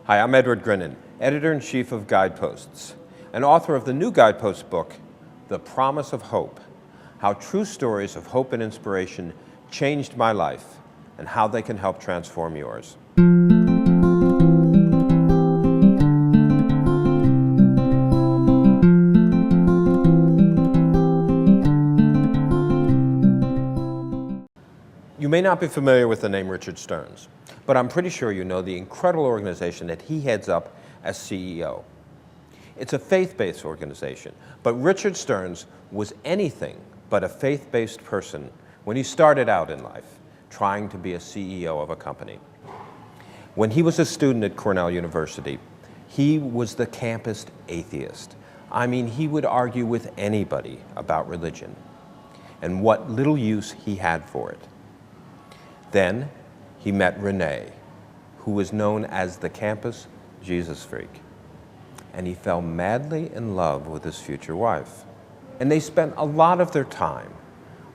Hi, I'm Edward Grinnan, Editor-in-Chief of Guideposts, and author of the new Guideposts book, The Promise of Hope, How True Stories of Hope and Inspiration Changed My Life, and how they can help transform yours. You may not be familiar with the name Richard Stearns, but I'm pretty sure you know the incredible organization that he heads up as CEO. It's a faith-based organization, but Richard Stearns was anything but a faith-based person when he started out in life, trying to be a CEO of a company. When he was a student at Cornell University, he was the campus atheist. I mean, he would argue with anybody about religion and what little use he had for it. Then he met Renee, who was known as the campus Jesus freak, and he fell madly in love with his future wife. And they spent a lot of their time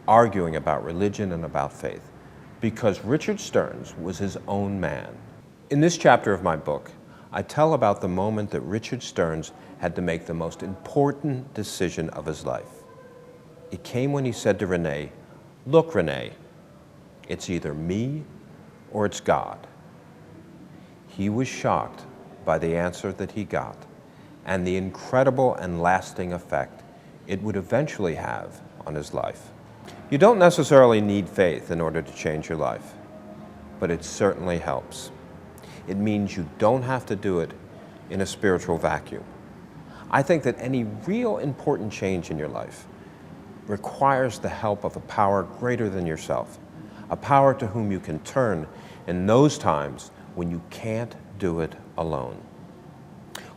arguing about religion and about faith because Richard Stearns was his own man. In this chapter of my book, I tell about the moment that Richard Stearns had to make the most important decision of his life. It came when he said to Renee, "Look, Renee, it's either me or it's God." He was shocked by the answer that he got and the incredible and lasting effect it would eventually have on his life. You don't necessarily need faith in order to change your life, but it certainly helps. It means you don't have to do it in a spiritual vacuum. I think that any real important change in your life requires the help of a power greater than yourself, a power to whom you can turn in those times when you can't do it alone.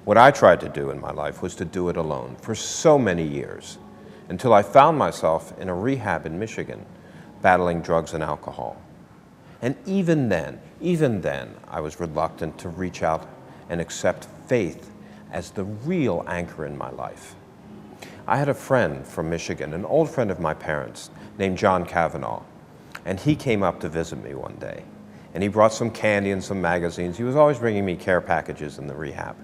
What I tried to do in my life was to do it alone for so many years, until I found myself in a rehab in Michigan, battling drugs and alcohol. And even then, I was reluctant to reach out and accept faith as the real anchor in my life. I had a friend from Michigan, an old friend of my parents, named John Cavanaugh, and he came up to visit me one day. And he brought some candy and some magazines. He was always bringing me care packages in the rehab.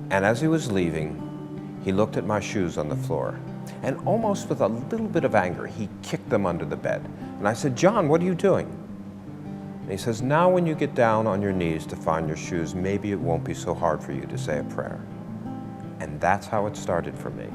And as he was leaving, he looked at my shoes on the floor, and almost with a little bit of anger, he kicked them under the bed. And I said, "John, what are you doing?" And he says, "Now when you get down on your knees to find your shoes, maybe it won't be so hard for you to say a prayer." And that's how it started for me.